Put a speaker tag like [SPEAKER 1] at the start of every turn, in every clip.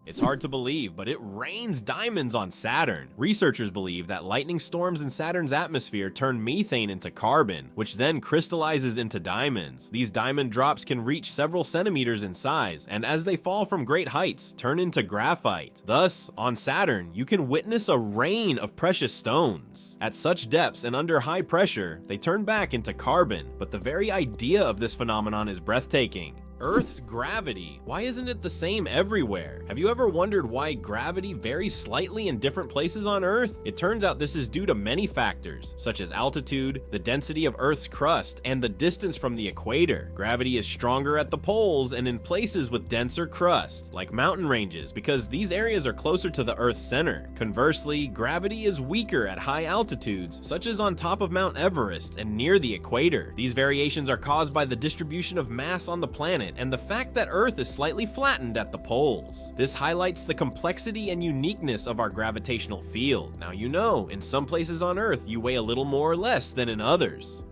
[SPEAKER 1] It's hard to believe, but it rains diamonds on Saturn. Researchers believe that lightning storms in Saturn's atmosphere turn methane into carbon, which then crystallizes into diamonds. These diamond drops can reach several centimeters in size, and as they fall from great heights, turn into graphite. Thus, on Saturn, you can witness a rain of precious stones. At such depths and under high pressure, they turn back into carbon, but the very idea of this phenomenon is breathtaking. Earth's gravity. Why isn't it the same everywhere? Have you ever wondered why gravity varies slightly in different places on Earth? It turns out this is due to many factors, such as altitude, the density of Earth's crust, and the distance from the equator. Gravity is stronger at the poles and in places with denser crust, like mountain ranges, because these areas are closer to the Earth's center. Conversely, gravity is weaker at high altitudes, such as on top of Mount Everest and near the equator. These variations are caused by the distribution of mass on the planet and the fact that Earth is slightly flattened at the poles. This highlights the complexity and uniqueness of our gravitational field. Now you know, in some places on Earth you weigh a little more or less than in others.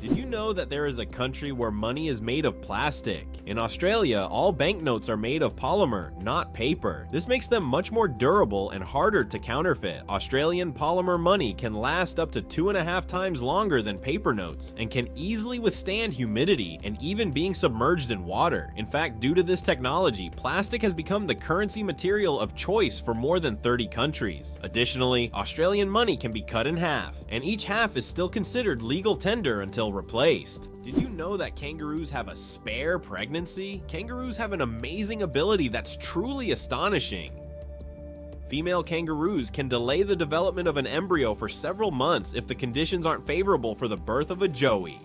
[SPEAKER 1] Did you know that there is a country where money is made of plastic? In Australia, all banknotes are made of polymer, not paper. This makes them much more durable and harder to counterfeit. Australian polymer money can last up to 2.5 times longer than paper notes and can easily withstand humidity and even being submerged in water. In fact, due to this technology, plastic has become the currency material of choice for more than 30 countries. Additionally, Australian money can be cut in half, and each half is still considered legal tender until replaced. Did you know that kangaroos have a spare pregnancy? Kangaroos have an amazing ability that's truly astonishing. Female kangaroos can delay the development of an embryo for several months if the conditions aren't favorable for the birth of a joey.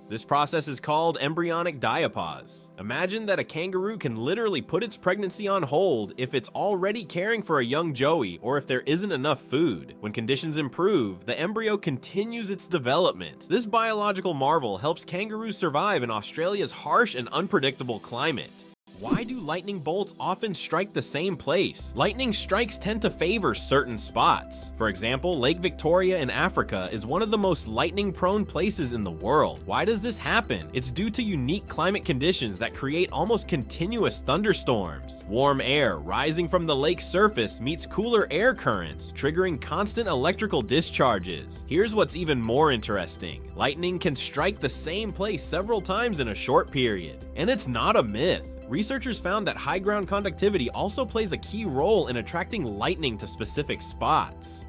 [SPEAKER 1] This process is called embryonic diapause. Imagine that a kangaroo can literally put its pregnancy on hold if it's already caring for a young joey or if there isn't enough food. When conditions improve, the embryo continues its development. This biological marvel helps kangaroos survive in Australia's harsh and unpredictable climate. Why do lightning bolts often strike the same place? Lightning strikes tend to favor certain spots. For example, Lake Victoria in Africa is one of the most lightning-prone places in the world. Why does this happen? It's due to unique climate conditions that create almost continuous thunderstorms. Warm air rising from the lake's surface meets cooler air currents, triggering constant electrical discharges. Here's what's even more interesting. Lightning can strike the same place several times in a short period. And it's not a myth. Researchers found that high ground conductivity also plays a key role in attracting lightning to specific spots.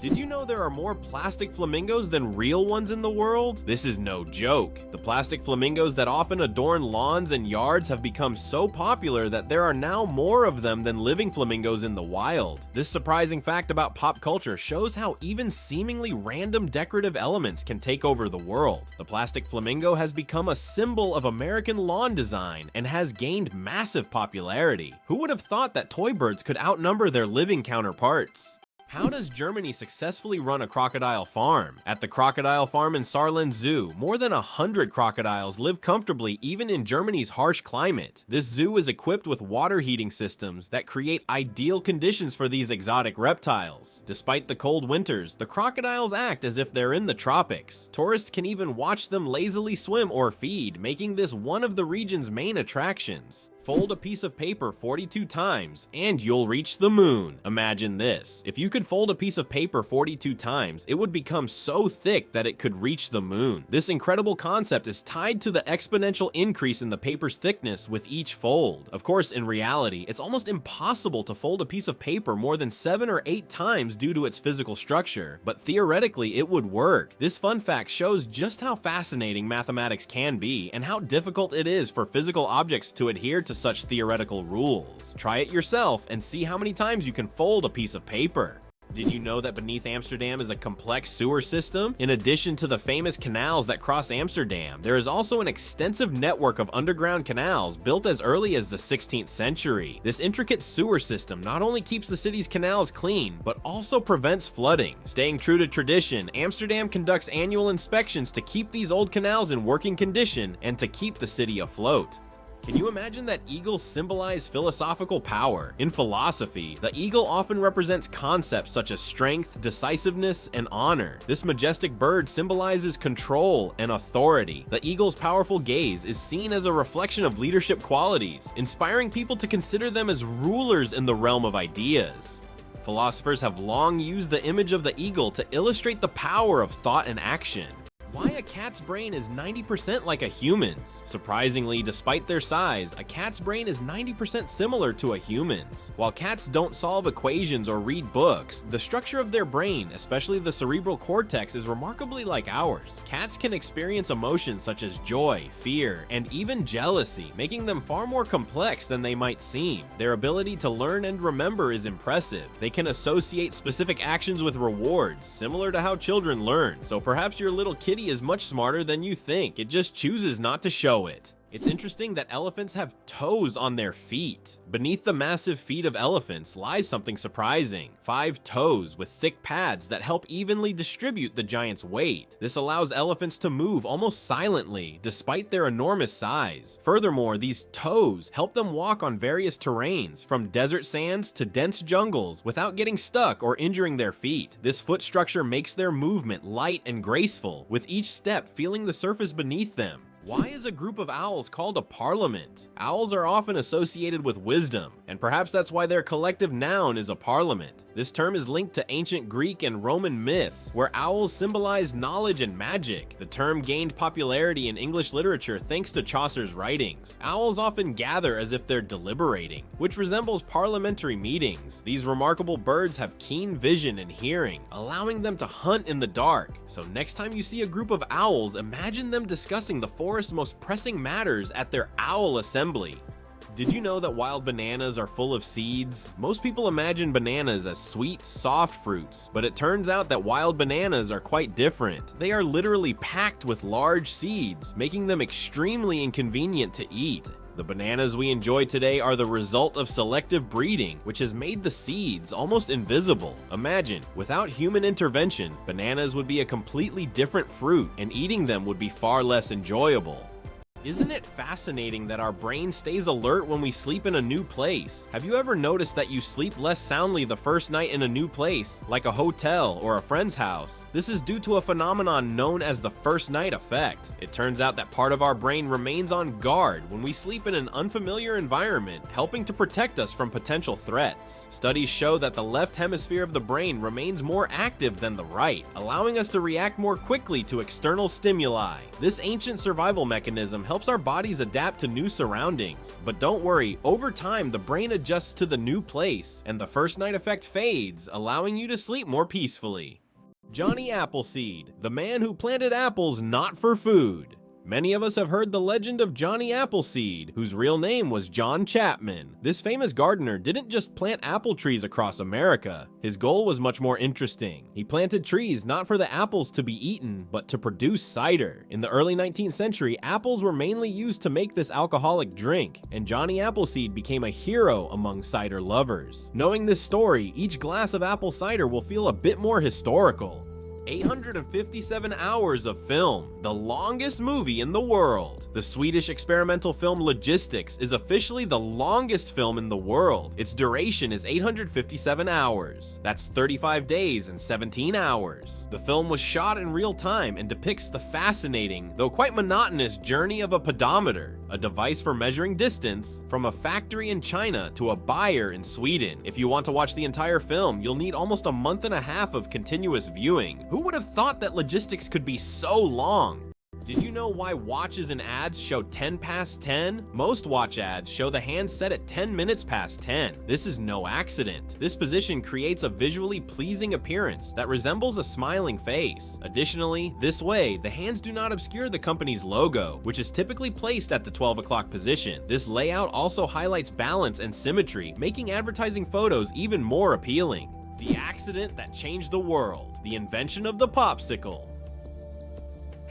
[SPEAKER 1] Did you know there are more plastic flamingos than real ones in the world? This is no joke. The plastic flamingos that often adorn lawns and yards have become so popular that there are now more of them than living flamingos in the wild. This surprising fact about pop culture shows how even seemingly random decorative elements can take over the world. The plastic flamingo has become a symbol of American lawn design and has gained massive popularity. Who would have thought that toy birds could outnumber their living counterparts? How does Germany successfully run a crocodile farm? At the crocodile farm in Saarland Zoo, more than 100 crocodiles live comfortably even in Germany's harsh climate. This zoo is equipped with water heating systems that create ideal conditions for these exotic reptiles. Despite the cold winters, the crocodiles act as if they're in the tropics. Tourists can even watch them lazily swim or feed, making this one of the region's main attractions. Fold a piece of paper 42 times and you'll reach the moon. Imagine this. If you could fold a piece of paper 42 times, it would become so thick that it could reach the moon. This incredible concept is tied to the exponential increase in the paper's thickness with each fold. Of course, in reality, it's almost impossible to fold a piece of paper more than 7 or 8 times due to its physical structure, but theoretically it would work. This fun fact shows just how fascinating mathematics can be and how difficult it is for physical objects to adhere to such theoretical rules. Try it yourself and see how many times you can fold a piece of paper. Did you know that beneath Amsterdam is a complex sewer system? In addition to the famous canals that cross Amsterdam, there is also an extensive network of underground canals built as early as the 16th century. This intricate sewer system not only keeps the city's canals clean, but also prevents flooding. Staying true to tradition, Amsterdam conducts annual inspections to keep these old canals in working condition and to keep the city afloat. Can you imagine that eagles symbolize philosophical power? In philosophy, the eagle often represents concepts such as strength, decisiveness, and honor. This majestic bird symbolizes control and authority. The eagle's powerful gaze is seen as a reflection of leadership qualities, inspiring people to consider them as rulers in the realm of ideas. Philosophers have long used the image of the eagle to illustrate the power of thought and action. Why a cat's brain is 90% like a human's? Surprisingly, despite their size, a cat's brain is 90% similar to a human's. While cats don't solve equations or read books, the structure of their brain, especially the cerebral cortex, is remarkably like ours. Cats can experience emotions such as joy, fear, and even jealousy, making them far more complex than they might seem. Their ability to learn and remember is impressive. They can associate specific actions with rewards, similar to how children learn. So perhaps your little kitty is much smarter than you think. It just chooses not to show it. It's interesting that elephants have toes on their feet. Beneath the massive feet of elephants lies something surprising. 5 toes with thick pads that help evenly distribute the giant's weight. This allows elephants to move almost silently, despite their enormous size. Furthermore, these toes help them walk on various terrains, from desert sands to dense jungles, without getting stuck or injuring their feet. This foot structure makes their movement light and graceful, with each step feeling the surface beneath them. Why is a group of owls called a parliament? Owls are often associated with wisdom, and perhaps that's why their collective noun is a parliament. This term is linked to ancient Greek and Roman myths, where owls symbolize knowledge and magic. The term gained popularity in English literature thanks to Chaucer's writings. Owls often gather as if they're deliberating, which resembles parliamentary meetings. These remarkable birds have keen vision and hearing, allowing them to hunt in the dark. So next time you see a group of owls, imagine them discussing the forest's most pressing matters at their owl assembly. Did you know that wild bananas are full of seeds? Most people imagine bananas as sweet, soft fruits, but it turns out that wild bananas are quite different. They are literally packed with large seeds, making them extremely inconvenient to eat. The bananas we enjoy today are the result of selective breeding, which has made the seeds almost invisible. Imagine, without human intervention, bananas would be a completely different fruit, and eating them would be far less enjoyable. Isn't it fascinating that our brain stays alert when we sleep in a new place? Have you ever noticed that you sleep less soundly the first night in a new place, like a hotel or a friend's house? This is due to a phenomenon known as the first night effect. It turns out that part of our brain remains on guard when we sleep in an unfamiliar environment, helping to protect us from potential threats. Studies show that the left hemisphere of the brain remains more active than the right, allowing us to react more quickly to external stimuli. This ancient survival mechanism helps our bodies adapt to new surroundings. But don't worry, over time the brain adjusts to the new place, and the first night effect fades, allowing you to sleep more peacefully. Johnny Appleseed, the man who planted apples not for food. Many of us have heard the legend of Johnny Appleseed, whose real name was John Chapman. This famous gardener didn't just plant apple trees across America. His goal was much more interesting. He planted trees not for the apples to be eaten, but to produce cider. In the early 19th century, apples were mainly used to make this alcoholic drink, and Johnny Appleseed became a hero among cider lovers. Knowing this story, each glass of apple cider will feel a bit more historical. 857 hours of film, the longest movie in the world. The Swedish experimental film Logistics is officially the longest film in the world. Its duration is 857 hours. That's 35 days and 17 hours. The film was shot in real time and depicts the fascinating, though quite monotonous, journey of a pedometer, a device for measuring distance from a factory in China to a buyer in Sweden. If you want to watch the entire film, you'll need almost a month and a half of continuous viewing. Who would have thought that logistics could be so long? Did you know why watches and ads show 10 past 10? Most watch ads show the hands set at 10 minutes past 10. This is no accident. This position creates a visually pleasing appearance that resembles a smiling face. Additionally, this way, the hands do not obscure the company's logo, which is typically placed at the 12 o'clock position. This layout also highlights balance and symmetry, making advertising photos even more appealing. The accident that changed the world, the invention of the popsicle.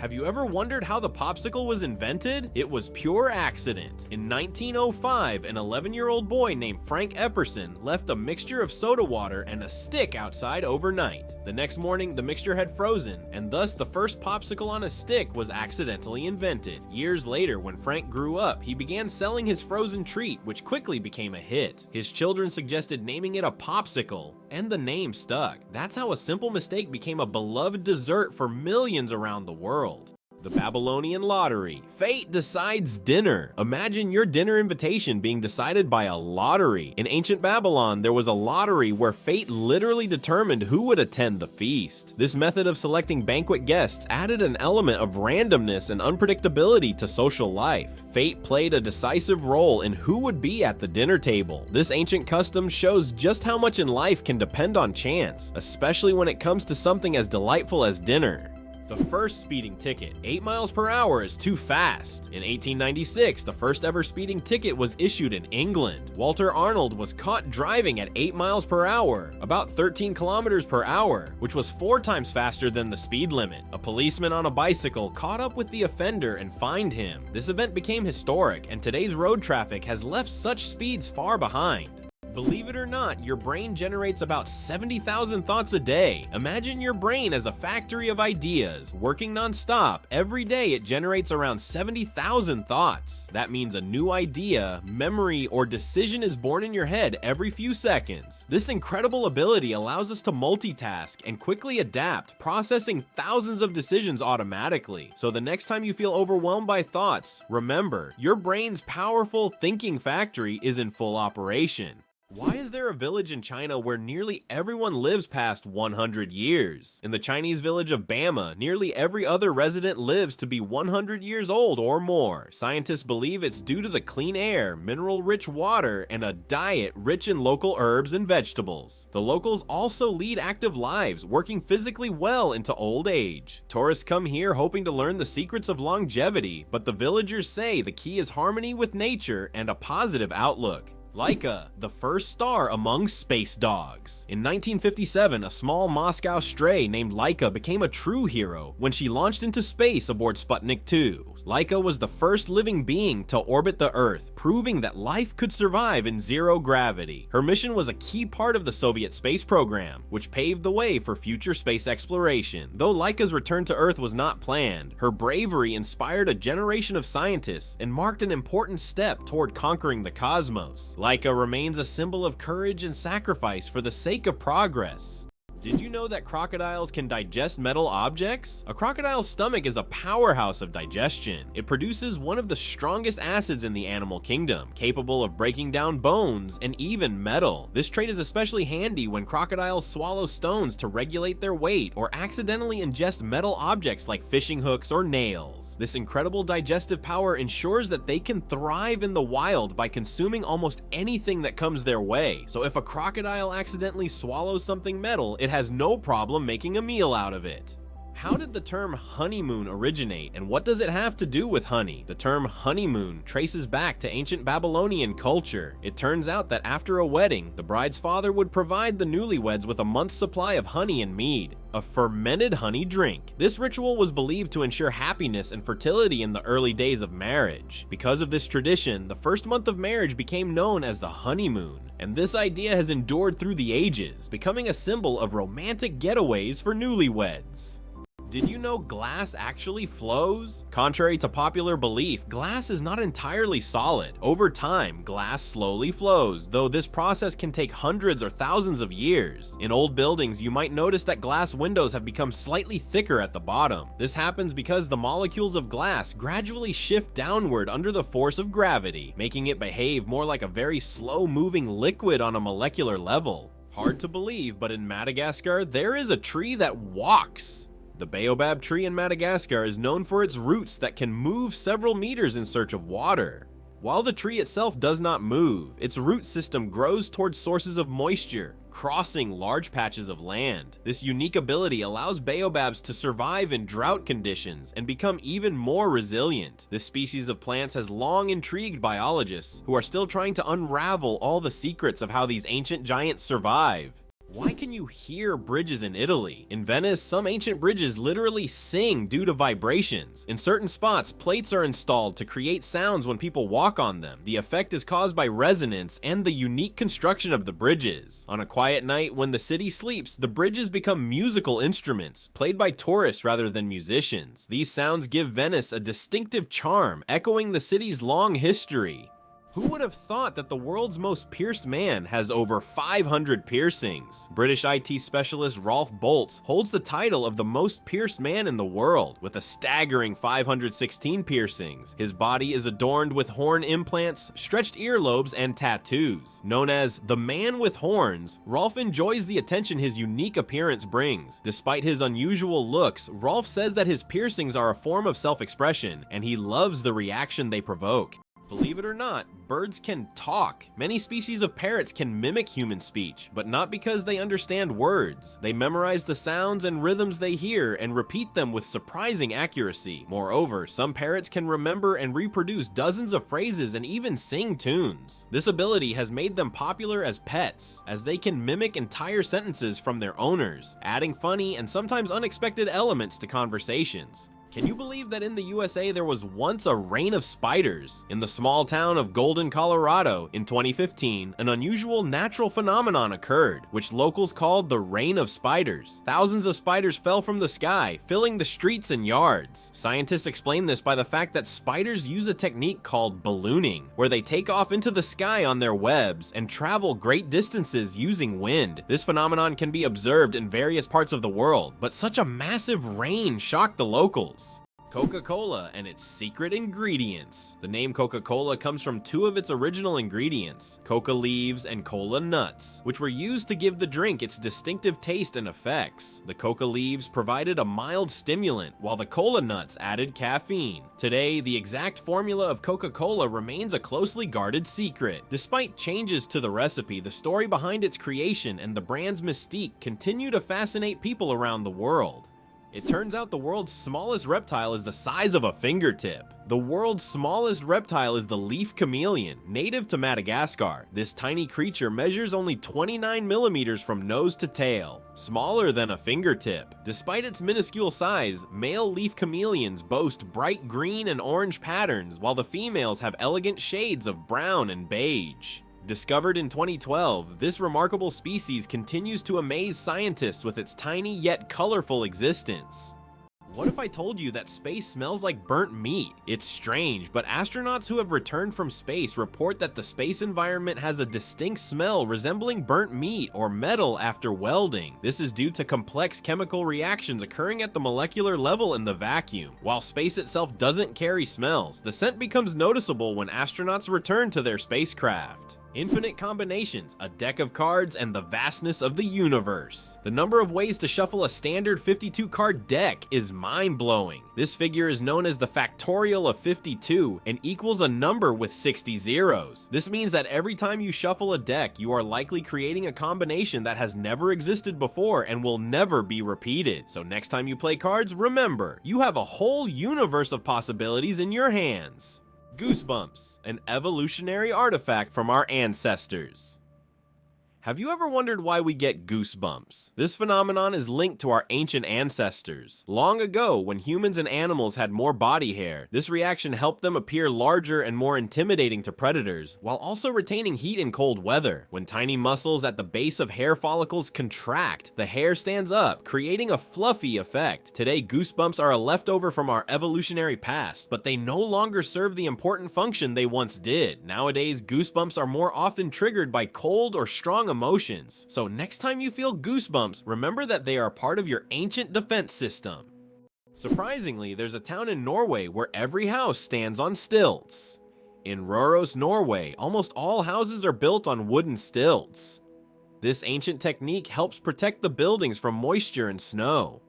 [SPEAKER 1] Have you ever wondered how the popsicle was invented? It was pure accident. In 1905, an 11-year-old boy named Frank Epperson left a mixture of soda water and a stick outside overnight. The next morning, the mixture had frozen, and thus the first popsicle on a stick was accidentally invented. Years later, when Frank grew up, he began selling his frozen treat, which quickly became a hit. His children suggested naming it a popsicle, and the name stuck. That's how a simple mistake became a beloved dessert for millions around the world. The Babylonian lottery. Fate decides dinner. Imagine your dinner invitation being decided by a lottery. In ancient Babylon, there was a lottery where fate literally determined who would attend the feast. This method of selecting banquet guests added an element of randomness and unpredictability to social life. Fate played a decisive role in who would be at the dinner table. This ancient custom shows just how much in life can depend on chance, especially when it comes to something as delightful as dinner. The first speeding ticket. 8 miles per hour is too fast. In 1896, the first ever speeding ticket was issued in England. Walter Arnold was caught driving at 8 miles per hour, about 13 kilometers per hour, which was 4 times faster than the speed limit. A policeman on a bicycle caught up with the offender and fined him. This event became historic, and today's road traffic has left such speeds far behind. Believe it or not, your brain generates about 70,000 thoughts a day. Imagine your brain as a factory of ideas, working non-stop. Every day it generates around 70,000 thoughts. That means a new idea, memory, or decision is born in your head every few seconds. This incredible ability allows us to multitask and quickly adapt, processing thousands of decisions automatically. So the next time you feel overwhelmed by thoughts, remember, your brain's powerful thinking factory is in full operation. Why is there a village in China where nearly everyone lives past 100 years? In the Chinese village of Bama, nearly every other resident lives to be 100 years old or more. Scientists believe it's due to the clean air, mineral-rich water, and a diet rich in local herbs and vegetables. The locals also lead active lives, working physically well into old age. Tourists come here hoping to learn the secrets of longevity, but the villagers say the key is harmony with nature and a positive outlook. Laika, the first star among space dogs. In 1957, a small Moscow stray named Laika became a true hero when she launched into space aboard Sputnik 2. Laika was the first living being to orbit the Earth, proving that life could survive in zero gravity. Her mission was a key part of the Soviet space program, which paved the way for future space exploration. Though Laika's return to Earth was not planned, her bravery inspired a generation of scientists and marked an important step toward conquering the cosmos. Laika remains a symbol of courage and sacrifice for the sake of progress. Did you know that crocodiles can digest metal objects? A crocodile's stomach is a powerhouse of digestion. It produces one of the strongest acids in the animal kingdom, capable of breaking down bones and even metal. This trait is especially handy when crocodiles swallow stones to regulate their weight or accidentally ingest metal objects like fishing hooks or nails. This incredible digestive power ensures that they can thrive in the wild by consuming almost anything that comes their way. So if a crocodile accidentally swallows something metal, it has no problem making a meal out of it. How did the term honeymoon originate, and what does it have to do with honey? The term honeymoon traces back to ancient Babylonian culture. It turns out that after a wedding, the bride's father would provide the newlyweds with a month's supply of honey and mead, a fermented honey drink. This ritual was believed to ensure happiness and fertility in the early days of marriage. Because of this tradition, the first month of marriage became known as the honeymoon, and this idea has endured through the ages, becoming a symbol of romantic getaways for newlyweds. Did you know glass actually flows? Contrary to popular belief, glass is not entirely solid. Over time, glass slowly flows, though this process can take hundreds or thousands of years. In old buildings, you might notice that glass windows have become slightly thicker at the bottom. This happens because the molecules of glass gradually shift downward under the force of gravity, making it behave more like a very slow-moving liquid on a molecular level. Hard to believe, but in Madagascar, there is a tree that walks. The baobab tree in Madagascar is known for its roots that can move several meters in search of water. While the tree itself does not move, its root system grows towards sources of moisture, crossing large patches of land. This unique ability allows baobabs to survive in drought conditions and become even more resilient. This species of plants has long intrigued biologists, who are still trying to unravel all the secrets of how these ancient giants survive. Why can you hear bridges in Italy? In Venice, some ancient bridges literally sing due to vibrations. In certain spots, plates are installed to create sounds when people walk on them. The effect is caused by resonance and the unique construction of the bridges. On a quiet night when the city sleeps, the bridges become musical instruments, played by tourists rather than musicians. These sounds give Venice a distinctive charm, echoing the city's long history. Who would have thought that the world's most pierced man has over 500 piercings? British IT specialist Rolf Boltz holds the title of the most pierced man in the world, with a staggering 516 piercings. His body is adorned with horn implants, stretched earlobes, and tattoos. Known as the man with horns, Rolf enjoys the attention his unique appearance brings. Despite his unusual looks, Rolf says that his piercings are a form of self-expression, and he loves the reaction they provoke. Believe it or not, birds can talk. Many species of parrots can mimic human speech, but not because they understand words. They memorize the sounds and rhythms they hear and repeat them with surprising accuracy. Moreover, some parrots can remember and reproduce dozens of phrases and even sing tunes. This ability has made them popular as pets, as they can mimic entire sentences from their owners, adding funny and sometimes unexpected elements to conversations. Can you believe that in the USA there was once a reign of spiders? In the small town of Golden, Colorado, in 2015, an unusual natural phenomenon occurred, which locals called the reign of spiders. Thousands of spiders fell from the sky, filling the streets and yards. Scientists explain this by the fact that spiders use a technique called ballooning, where they take off into the sky on their webs and travel great distances using wind. This phenomenon can be observed in various parts of the world, but such a massive rain shocked the locals. Coca-Cola and its secret ingredients. The name Coca-Cola comes from two of its original ingredients, coca leaves and cola nuts, which were used to give the drink its distinctive taste and effects. The coca leaves provided a mild stimulant, while the cola nuts added caffeine. Today, the exact formula of Coca-Cola remains a closely guarded secret. Despite changes to the recipe, the story behind its creation and the brand's mystique continue to fascinate people around the world. It turns out the world's smallest reptile is the size of a fingertip. The world's smallest reptile is the leaf chameleon, native to Madagascar. This tiny creature measures only 29 millimeters from nose to tail, smaller than a fingertip. Despite its minuscule size, male leaf chameleons boast bright green and orange patterns, while the females have elegant shades of brown and beige. Discovered in 2012, this remarkable species continues to amaze scientists with its tiny yet colorful existence. What if I told you that space smells like burnt meat? It's strange, but astronauts who have returned from space report that the space environment has a distinct smell resembling burnt meat or metal after welding. This is due to complex chemical reactions occurring at the molecular level in the vacuum. While space itself doesn't carry smells, the scent becomes noticeable when astronauts return to their spacecraft. Infinite combinations, a deck of cards, and the vastness of the universe. The number of ways to shuffle a standard 52-card deck is mind-blowing. This figure is known as the factorial of 52 and equals a number with 60 zeros. This means that every time you shuffle a deck, you are likely creating a combination that has never existed before and will never be repeated. So next time you play cards, remember, you have a whole universe of possibilities in your hands. Goosebumps, an evolutionary artifact from our ancestors. Have you ever wondered why we get goosebumps? This phenomenon is linked to our ancient ancestors. Long ago, when humans and animals had more body hair, this reaction helped them appear larger and more intimidating to predators, while also retaining heat in cold weather. When tiny muscles at the base of hair follicles contract, the hair stands up, creating a fluffy effect. Today, goosebumps are a leftover from our evolutionary past, but they no longer serve the important function they once did. Nowadays, goosebumps are more often triggered by cold or strong emotions. So next time you feel goosebumps, remember that they are part of your ancient defense system. Surprisingly, there's a town in Norway where every house stands on stilts. In Røros, Norway, almost all houses are built on wooden stilts. This ancient technique helps protect the buildings from moisture and snow.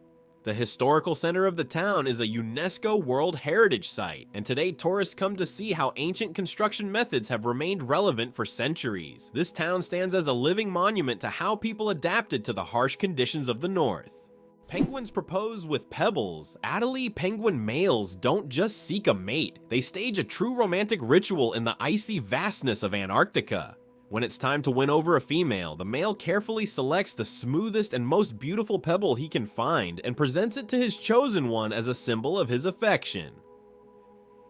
[SPEAKER 1] The historical center of the town is a UNESCO World Heritage Site, and today tourists come to see how ancient construction methods have remained relevant for centuries. This town stands as a living monument to how people adapted to the harsh conditions of the north. Penguins propose with pebbles. Adelie penguin males don't just seek a mate, they stage a true romantic ritual in the icy vastness of Antarctica. When it's time to win over a female, the male carefully selects the smoothest and most beautiful pebble he can find and presents it to his chosen one as a symbol of his affection.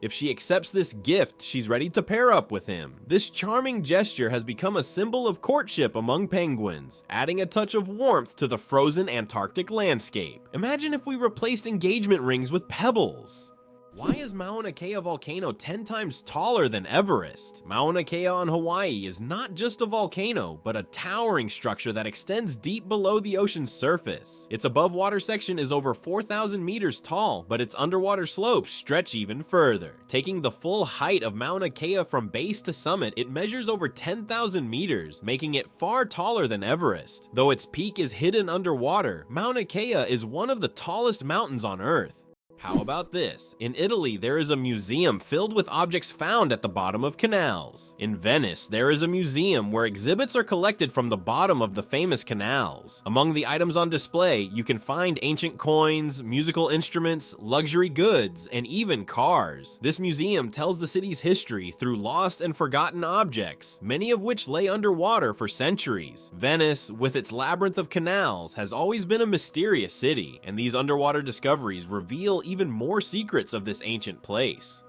[SPEAKER 1] If she accepts this gift, she's ready to pair up with him. This charming gesture has become a symbol of courtship among penguins, adding a touch of warmth to the frozen Antarctic landscape. Imagine if we replaced engagement rings with pebbles. Why is Mauna Kea volcano 10 times taller than Everest? Mauna Kea on Hawaii is not just a volcano, but a towering structure that extends deep below the ocean's surface. Its above water section is over 4,000 meters tall, but its underwater slopes stretch even further. Taking the full height of Mauna Kea from base to summit, it measures over 10,000 meters, making it far taller than Everest. Though its peak is hidden underwater, Mauna Kea is one of the tallest mountains on Earth. How about this? In Italy, there is a museum filled with objects found at the bottom of canals. In Venice, there is a museum where exhibits are collected from the bottom of the famous canals. Among the items on display, you can find ancient coins, musical instruments, luxury goods, and even cars. This museum tells the city's history through lost and forgotten objects, many of which lay underwater for centuries. Venice, with its labyrinth of canals, has always been a mysterious city, and these underwater discoveries reveal even more secrets of this ancient place.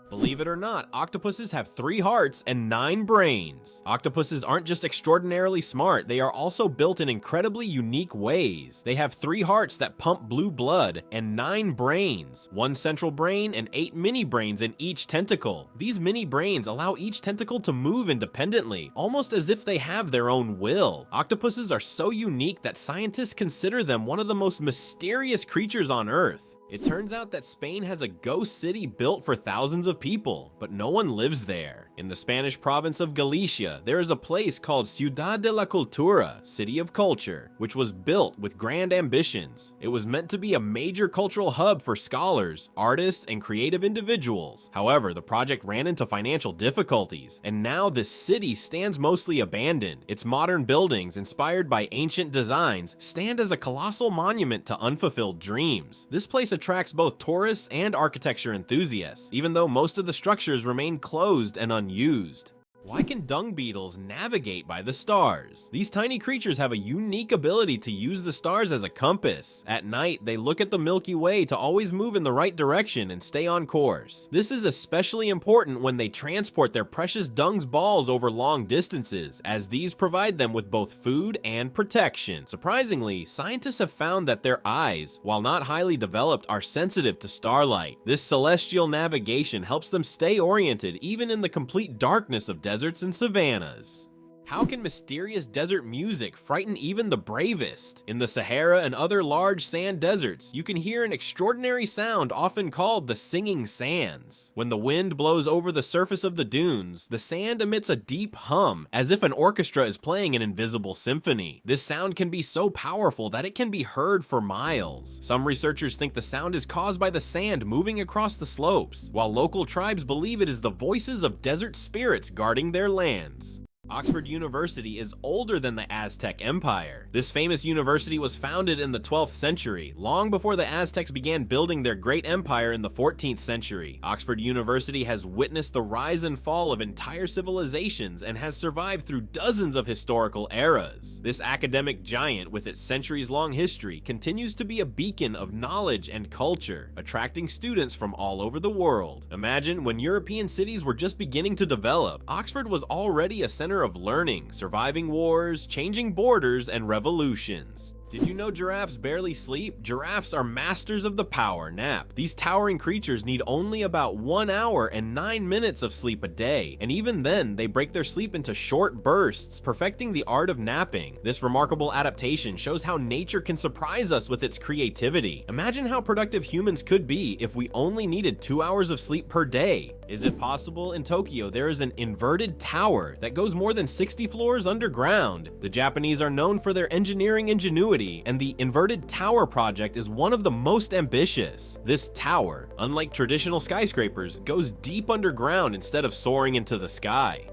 [SPEAKER 1] Believe it or not, octopuses have 3 hearts and 9 brains. Octopuses aren't just extraordinarily smart, they are also built in incredibly unique ways. They have 3 hearts that pump blue blood and 9 brains, 1 central brain and 8 mini brains in each tentacle. These mini brains allow each tentacle to move independently, almost as if they have their own will. Octopuses are so unique that scientists consider them one of the most mysterious creatures on Earth. It turns out that Spain has a ghost city built for thousands of people, but no one lives there. In the Spanish province of Galicia, there is a place called Ciudad de la Cultura, City of Culture, which was built with grand ambitions. It was meant to be a major cultural hub for scholars, artists, and creative individuals. However, the project ran into financial difficulties, and now this city stands mostly abandoned. Its modern buildings, inspired by ancient designs, stand as a colossal monument to unfulfilled dreams. This place attracts both tourists and architecture enthusiasts, even though most of the structures remain closed and unused. Why can dung beetles navigate by the stars? These tiny creatures have a unique ability to use the stars as a compass. At night, they look at the Milky Way to always move in the right direction and stay on course. This is especially important when they transport their precious dung's balls over long distances, as these provide them with both food and protection. Surprisingly, scientists have found that their eyes, while not highly developed, are sensitive to starlight. This celestial navigation helps them stay oriented even in the complete darkness of deserts and savannas. How can mysterious desert music frighten even the bravest? In the Sahara and other large sand deserts, you can hear an extraordinary sound often called the singing sands. When the wind blows over the surface of the dunes, the sand emits a deep hum, as if an orchestra is playing an invisible symphony. This sound can be so powerful that it can be heard for miles. Some researchers think the sound is caused by the sand moving across the slopes, while local tribes believe it is the voices of desert spirits guarding their lands. Oxford University is older than the Aztec Empire. This famous university was founded in the 12th century, long before the Aztecs began building their great empire in the 14th century. Oxford University has witnessed the rise and fall of entire civilizations and has survived through dozens of historical eras. This academic giant, with its centuries-long history, continues to be a beacon of knowledge and culture, attracting students from all over the world. Imagine when European cities were just beginning to develop, Oxford was already a center of learning, surviving wars, changing borders, and revolutions. Did you know giraffes barely sleep? Giraffes are masters of the power nap. These towering creatures need only about 1 hour and 9 minutes of sleep a day, and even then, they break their sleep into short bursts, perfecting the art of napping. This remarkable adaptation shows how nature can surprise us with its creativity. Imagine how productive humans could be if we only needed 2 hours of sleep per day. Is it possible? In Tokyo, there is an inverted tower that goes more than 60 floors underground. The Japanese are known for their engineering ingenuity, and the inverted tower project is one of the most ambitious. This tower, unlike traditional skyscrapers, goes deep underground instead of soaring into the sky.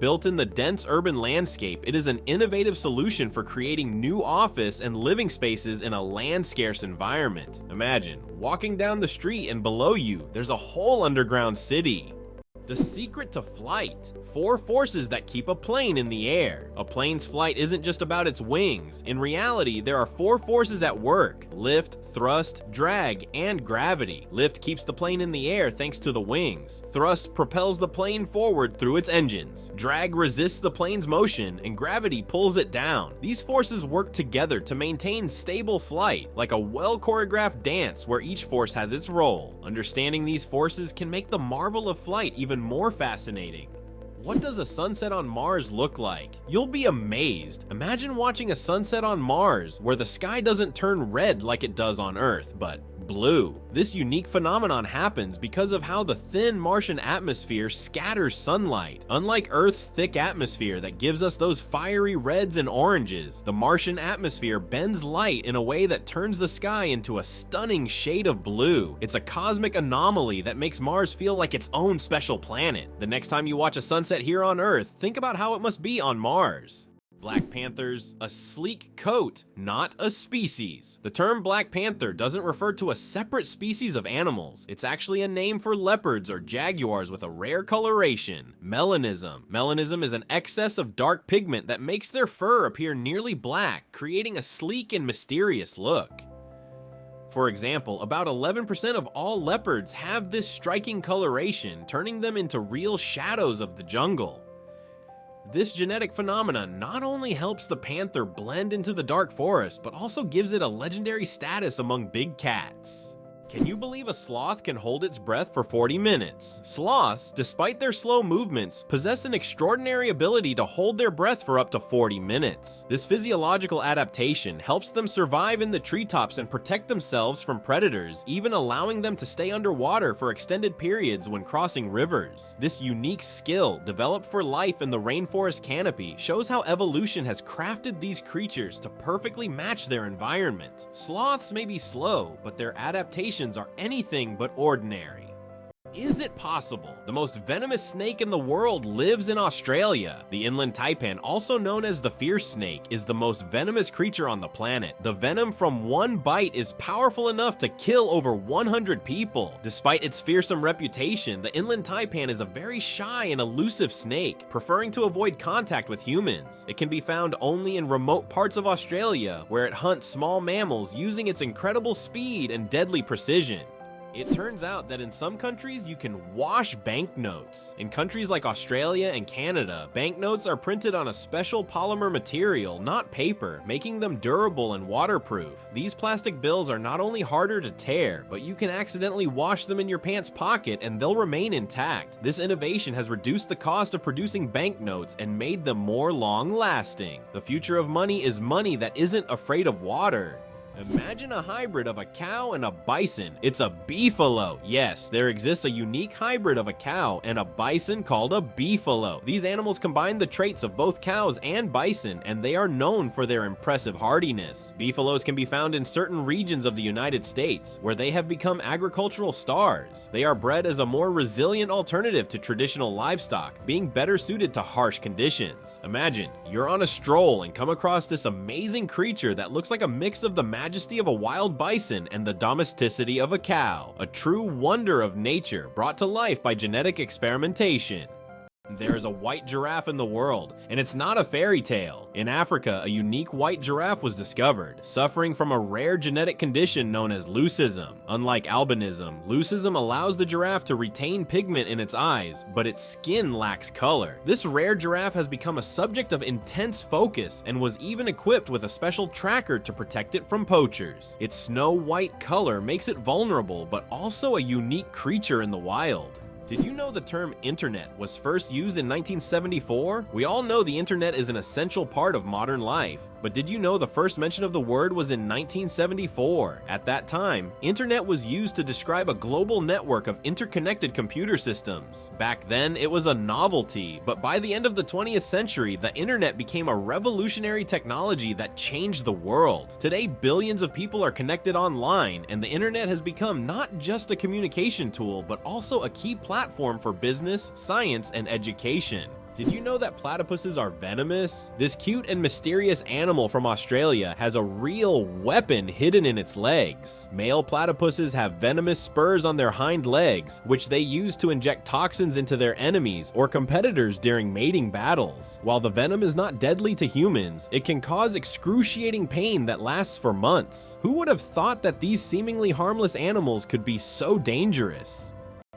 [SPEAKER 1] Built in the dense urban landscape, it is an innovative solution for creating new office and living spaces in a land-scarce environment. Imagine walking down the street and below you, there's a whole underground city. The secret to flight. 4 forces that keep a plane in the air. A plane's flight isn't just about its wings. In reality, there are 4 forces at work: lift, thrust, drag, and gravity. Lift keeps the plane in the air thanks to the wings. Thrust propels the plane forward through its engines. Drag resists the plane's motion, and gravity pulls it down. These forces work together to maintain stable flight, like a well-choreographed dance where each force has its role. Understanding these forces can make the marvel of flight even more fascinating. What does a sunset on Mars look like? You'll be amazed. Imagine watching a sunset on Mars where the sky doesn't turn red like it does on Earth, but blue. This unique phenomenon happens because of how the thin Martian atmosphere scatters sunlight. Unlike Earth's thick atmosphere that gives us those fiery reds and oranges, the Martian atmosphere bends light in a way that turns the sky into a stunning shade of blue. It's a cosmic anomaly that makes Mars feel like its own special planet. The next time you watch a sunset here on Earth, think about how it must be on Mars. Black panthers, a sleek coat, not a species. The term Black Panther doesn't refer to a separate species of animals. It's actually a name for leopards or jaguars with a rare coloration. Melanism. Melanism is an excess of dark pigment that makes their fur appear nearly black, creating a sleek and mysterious look. For example, about 11% of all leopards have this striking coloration, turning them into real shadows of the jungle. This genetic phenomenon not only helps the panther blend into the dark forest, but also gives it a legendary status among big cats. Can you believe a sloth can hold its breath for 40 minutes? Sloths, despite their slow movements, possess an extraordinary ability to hold their breath for up to 40 minutes. This physiological adaptation helps them survive in the treetops and protect themselves from predators, even allowing them to stay underwater for extended periods when crossing rivers. This unique skill, developed for life in the rainforest canopy, shows how evolution has crafted these creatures to perfectly match their environment. Sloths may be slow, but their adaptation are anything but ordinary. Is it possible? The most venomous snake in the world lives in Australia. The inland taipan, also known as the fierce snake, is the most venomous creature on the planet. The venom from one bite is powerful enough to kill over 100 people. Despite its fearsome reputation, the inland taipan is a very shy and elusive snake, preferring to avoid contact with humans. It can be found only in remote parts of Australia, where it hunts small mammals using its incredible speed and deadly precision. It turns out that in some countries you can wash banknotes. In countries like Australia and Canada, banknotes are printed on a special polymer material, not paper, making them durable and waterproof. These plastic bills are not only harder to tear, but you can accidentally wash them in your pants pocket and they'll remain intact. This innovation has reduced the cost of producing banknotes and made them more long-lasting. The future of money is money that isn't afraid of water. Imagine a hybrid of a cow and a bison. It's a beefalo. Yes, there exists a unique hybrid of a cow and a bison called a beefalo. These animals combine the traits of both cows and bison, and they are known for their impressive hardiness. Beefalos can be found in certain regions of the United States, where they have become agricultural stars. They are bred as a more resilient alternative to traditional livestock, being better suited to harsh conditions. Imagine, you're on a stroll and come across this amazing creature that looks like a mix of the majesty of a wild bison and the domesticity of a cow, a true wonder of nature brought to life by genetic experimentation. There is a white giraffe in the world, and it's not a fairy tale. In Africa, a unique white giraffe was discovered, suffering from a rare genetic condition known as leucism. Unlike albinism, leucism allows the giraffe to retain pigment in its eyes, but its skin lacks color. This rare giraffe has become a subject of intense focus and was even equipped with a special tracker to protect it from poachers. Its snow-white color makes it vulnerable, but also a unique creature in the wild. Did you know the term internet was first used in 1974? We all know the internet is an essential part of modern life, but did you know the first mention of the word was in 1974? At that time, internet was used to describe a global network of interconnected computer systems. Back then, it was a novelty, but by the end of the 20th century, the internet became a revolutionary technology that changed the world. Today, billions of people are connected online, and the internet has become not just a communication tool, but also a key platform for business, science, and education. Did you know that platypuses are venomous? This cute and mysterious animal from Australia has a real weapon hidden in its legs. Male platypuses have venomous spurs on their hind legs, which they use to inject toxins into their enemies or competitors during mating battles. While the venom is not deadly to humans, it can cause excruciating pain that lasts for months. Who would have thought that these seemingly harmless animals could be so dangerous?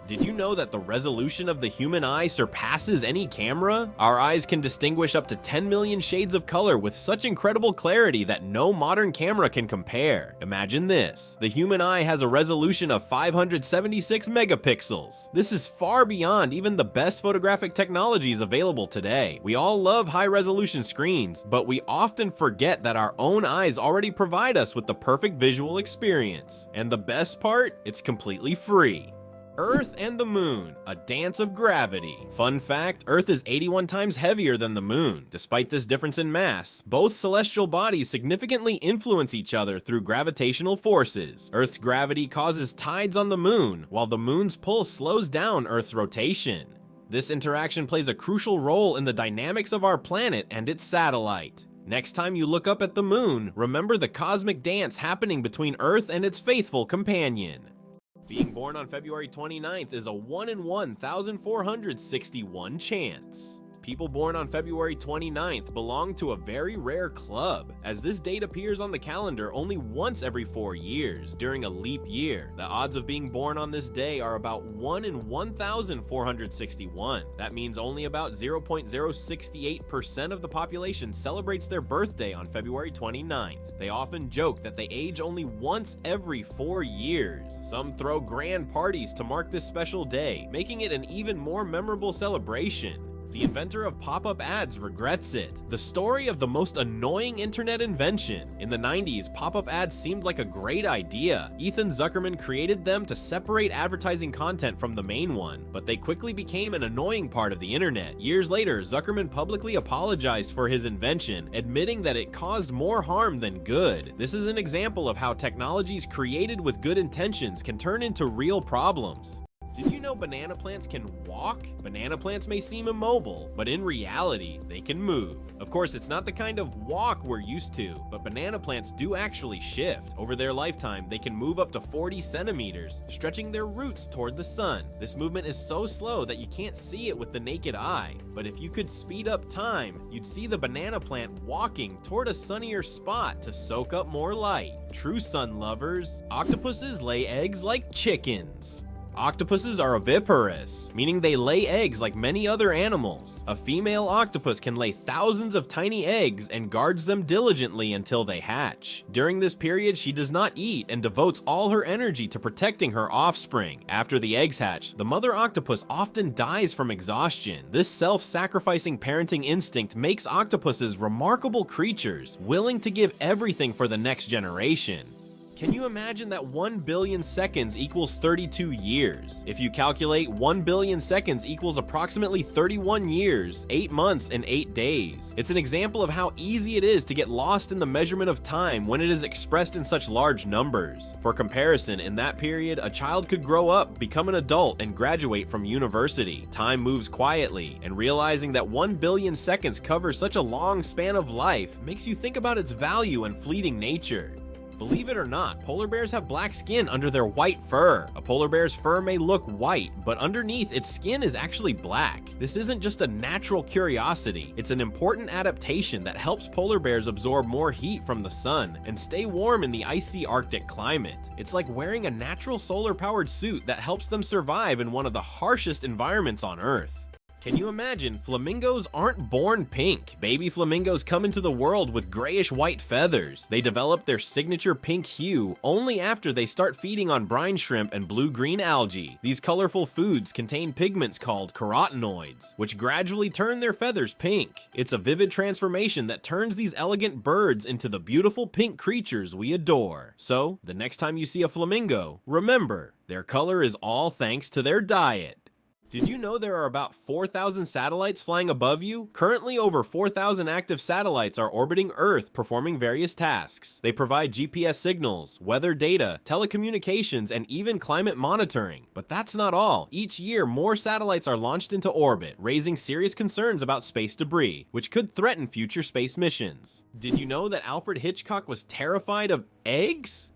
[SPEAKER 1] Did you know that the resolution of the human eye surpasses any camera? Our eyes can distinguish up to 10 million shades of color with such incredible clarity that no modern camera can compare. Imagine this. The human eye has a resolution of 576 megapixels. This is far beyond even the best photographic technologies available today. We all love high-resolution screens, but we often forget that our own eyes already provide us with the perfect visual experience. And the best part? It's completely free. Earth and the Moon, a dance of gravity. Fun fact, Earth is 81 times heavier than the Moon. Despite this difference in mass, both celestial bodies significantly influence each other through gravitational forces. Earth's gravity causes tides on the Moon, while the Moon's pull slows down Earth's rotation. This interaction plays a crucial role in the dynamics of our planet and its satellite. Next time you look up at the Moon, remember the cosmic dance happening between Earth and its faithful companion. Being born on February 29th is a 1 in 1,461 chance. People born on February 29th belong to a very rare club, as this date appears on the calendar only once every 4 years, during a leap year. The odds of being born on this day are about 1 in 1,461. That means only about 0.068% of the population celebrates their birthday on February 29th. They often joke that they age only once every 4 years. Some throw grand parties to mark this special day, making it an even more memorable celebration. The inventor of pop-up ads regrets it. The story of the most annoying internet invention. In the 90s, pop-up ads seemed like a great idea. Ethan Zuckerman created them to separate advertising content from the main one, but they quickly became an annoying part of the internet. Years later, Zuckerman publicly apologized for his invention, admitting that it caused more harm than good. This is an example of how technologies created with good intentions can turn into real problems. Did you know banana plants can walk? Banana plants may seem immobile, but in reality, they can move. Of course, it's not the kind of walk we're used to, but banana plants do actually shift. Over their lifetime, they can move up to 40 centimeters, stretching their roots toward the sun. This movement is so slow that you can't see it with the naked eye, but if you could speed up time, you'd see the banana plant walking toward a sunnier spot to soak up more light. True sun lovers, octopuses lay eggs like chickens. Octopuses are oviparous, meaning they lay eggs like many other animals. A female octopus can lay thousands of tiny eggs and guards them diligently until they hatch. During this period, she does not eat and devotes all her energy to protecting her offspring. After the eggs hatch, the mother octopus often dies from exhaustion. This self-sacrificing parenting instinct makes octopuses remarkable creatures, willing to give everything for the next generation. Can you imagine that 1 billion seconds equals 32 years? If you calculate 1 billion seconds equals approximately 31 years, 8 months, and 8 days. It's an example of how easy it is to get lost in the measurement of time when it is expressed in such large numbers. For comparison, in that period, a child could grow up, become an adult, and graduate from university. Time moves quietly, and realizing that 1 billion seconds covers such a long span of life makes you think about its value and fleeting nature. Believe it or not, polar bears have black skin under their white fur. A polar bear's fur may look white, but underneath its skin is actually black. This isn't just a natural curiosity, it's an important adaptation that helps polar bears absorb more heat from the sun and stay warm in the icy Arctic climate. It's like wearing a natural solar-powered suit that helps them survive in one of the harshest environments on Earth. Can you imagine? Flamingos aren't born pink. Baby flamingos come into the world with grayish-white feathers. They develop their signature pink hue only after they start feeding on brine shrimp and blue-green algae. These colorful foods contain pigments called carotenoids, which gradually turn their feathers pink. It's a vivid transformation that turns these elegant birds into the beautiful pink creatures we adore. So, the next time you see a flamingo, remember, their color is all thanks to their diet. Did you know there are about 4,000 satellites flying above you? Currently, over 4,000 active satellites are orbiting Earth, performing various tasks. They provide GPS signals, weather data, telecommunications, and even climate monitoring. But that's not all. Each year, more satellites are launched into orbit, raising serious concerns about space debris, which could threaten future space missions. Did you know that Alfred Hitchcock was terrified of eggs?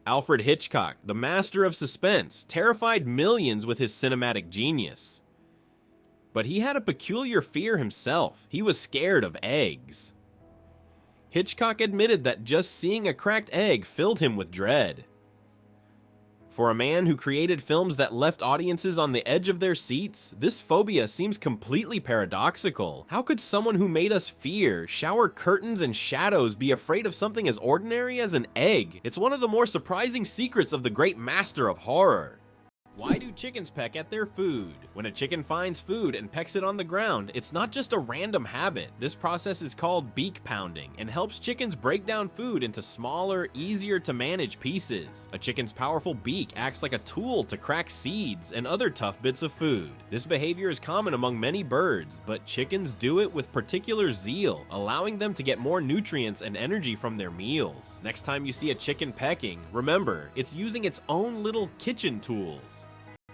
[SPEAKER 1] Alfred Hitchcock, the master of suspense, terrified millions with his cinematic genius. But he had a peculiar fear himself. He was scared of eggs. Hitchcock admitted that just seeing a cracked egg filled him with dread. For a man who created films that left audiences on the edge of their seats, this phobia seems completely paradoxical. How could someone who made us fear, shower curtains and shadows be afraid of something as ordinary as an egg? It's one of the more surprising secrets of the great master of horror. Why do chickens peck at their food? When a chicken finds food and pecks it on the ground, it's not just a random habit. This process is called beak pounding and helps chickens break down food into smaller, easier to manage pieces. A chicken's powerful beak acts like a tool to crack seeds and other tough bits of food. This behavior is common among many birds, but chickens do it with particular zeal, allowing them to get more nutrients and energy from their meals. Next time you see a chicken pecking, remember, it's using its own little kitchen tools.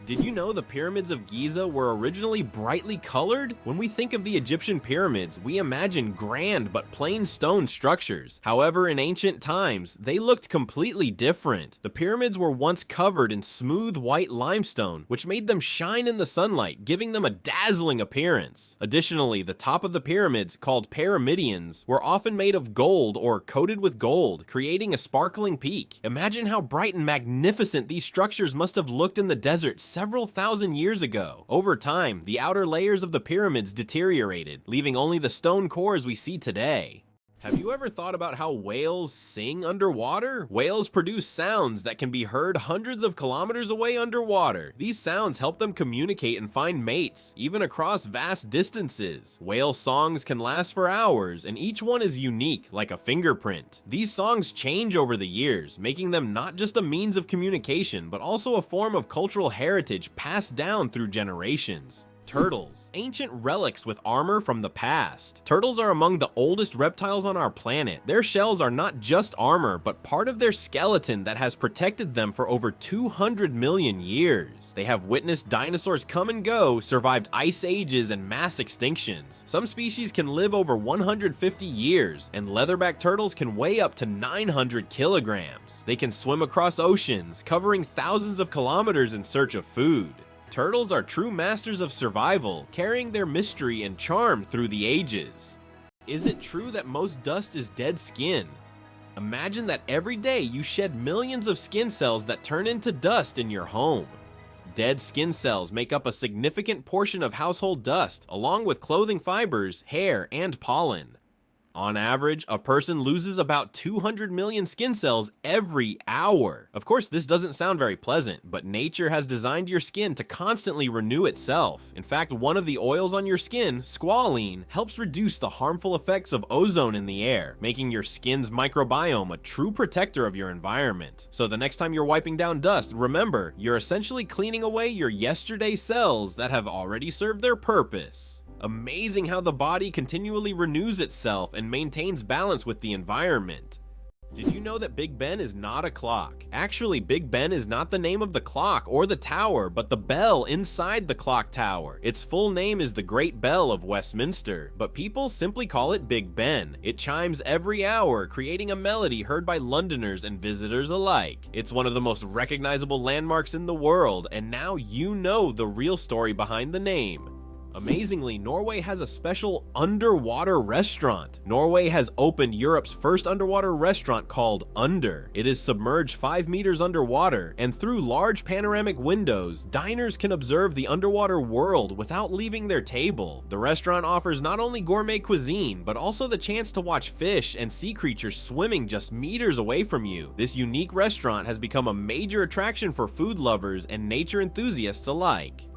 [SPEAKER 1] Did you know the pyramids of Giza were originally brightly colored? When we think of the Egyptian pyramids, we imagine grand but plain stone structures. However, in ancient times, they looked completely different. The pyramids were once covered in smooth white limestone, which made them shine in the sunlight, giving them a dazzling appearance. Additionally, the top of the pyramids, called pyramidions, were often made of gold or coated with gold, creating a sparkling peak. Imagine how bright and magnificent these structures must have looked in the desert several thousand years ago. Over time, the outer layers of the pyramids deteriorated, leaving only the stone cores we see today. Have you ever thought about how whales sing underwater? Whales produce sounds that can be heard hundreds of kilometers away underwater. These sounds help them communicate and find mates, even across vast distances. Whale songs can last for hours, and each one is unique, like a fingerprint. These songs change over the years, making them not just a means of communication, but also a form of cultural heritage passed down through generations. Turtles, ancient relics with armor from the past. Turtles are among the oldest reptiles on our planet. Their shells are not just armor, but part of their skeleton that has protected them for over 200 million years. They have witnessed dinosaurs come and go, survived ice ages and mass extinctions. Some species can live over 150 years, and leatherback turtles can weigh up to 900 kilograms. They can swim across oceans, covering thousands of kilometers in search of food. Turtles are true masters of survival, carrying their mystery and charm through the ages. Is it true that most dust is dead skin? Imagine that every day you shed millions of skin cells that turn into dust in your home. Dead skin cells make up a significant portion of household dust, along with clothing fibers, hair, and pollen. On average, a person loses about 200 million skin cells every hour. Of course, this doesn't sound very pleasant, but nature has designed your skin to constantly renew itself. In fact, one of the oils on your skin, squalene, helps reduce the harmful effects of ozone in the air, making your skin's microbiome a true protector of your environment. So the next time you're wiping down dust, remember, you're essentially cleaning away your yesterday cells that have already served their purpose. Amazing how the body continually renews itself and maintains balance with the environment. Did you know that Big Ben is not a clock? Actually, Big Ben is not the name of the clock or the tower, but the bell inside the clock tower. Its full name is the Great Bell of Westminster, but people simply call it Big Ben. It chimes every hour, creating a melody heard by Londoners and visitors alike. It's one of the most recognizable landmarks in the world, and now you know the real story behind the name. Amazingly, Norway has a special underwater restaurant. Norway has opened Europe's first underwater restaurant called Under. It is submerged 5 meters underwater, and through large panoramic windows, diners can observe the underwater world without leaving their table. The restaurant offers not only gourmet cuisine, but also the chance to watch fish and sea creatures swimming just meters away from you. This unique restaurant has become a major attraction for food lovers and nature enthusiasts alike.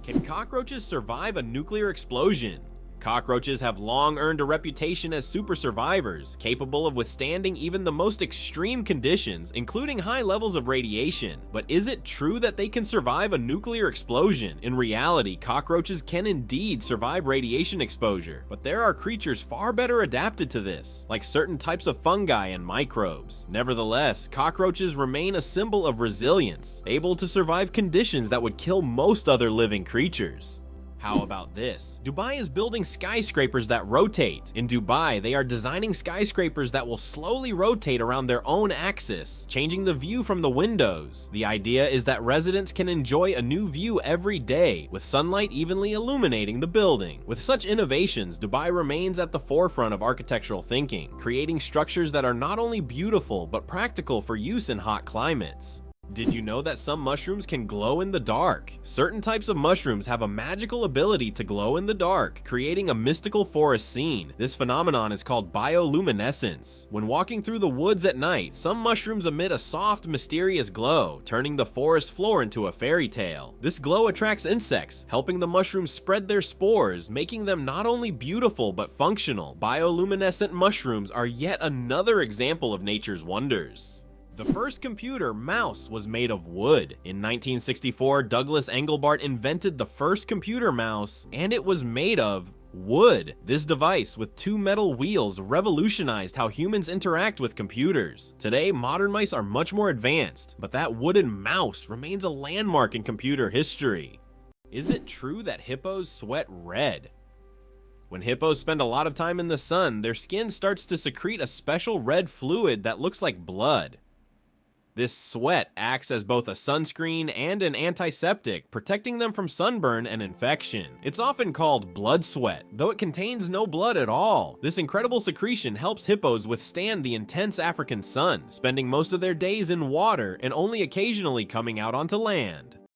[SPEAKER 1] Can cockroaches survive a nuclear explosion? Cockroaches have long earned a reputation as super survivors, capable of withstanding even the most extreme conditions, including high levels of radiation. But is it true that they can survive a nuclear explosion? In reality, cockroaches can indeed survive radiation exposure, but there are creatures far better adapted to this, like certain types of fungi and microbes. Nevertheless, cockroaches remain a symbol of resilience, able to survive conditions that would kill most other living creatures. How about this? Dubai is building skyscrapers that rotate. In Dubai, they are designing skyscrapers that will slowly rotate around their own axis, changing the view from the windows. The idea is that residents can enjoy a new view every day, with sunlight evenly illuminating the building. With such innovations, Dubai remains at the forefront of architectural thinking, creating structures that are not only beautiful but practical for use in hot climates. Did you know that some mushrooms can glow in the dark? Certain types of mushrooms have a magical ability to glow in the dark, creating a mystical forest scene. This phenomenon is called bioluminescence. When walking through the woods at night, some mushrooms emit a soft, mysterious glow, turning the forest floor into a fairy tale. This glow attracts insects, helping the mushrooms spread their spores, making them not only beautiful but functional. Bioluminescent mushrooms are yet another example of nature's wonders. The first computer, mouse, was made of wood. In 1964, Douglas Engelbart invented the first computer mouse, and it was made of wood. This device, with two metal wheels, revolutionized how humans interact with computers. Today, modern mice are much more advanced, but that wooden mouse remains a landmark in computer history. Is it true that hippos sweat red? When hippos spend a lot of time in the sun, their skin starts to secrete a special red fluid that looks like blood. This sweat acts as both a sunscreen and an antiseptic, protecting them from sunburn and infection. It's often called blood sweat, though it contains no blood at all. This incredible secretion helps hippos withstand the intense African sun, spending most of their days in water and only occasionally coming out onto land.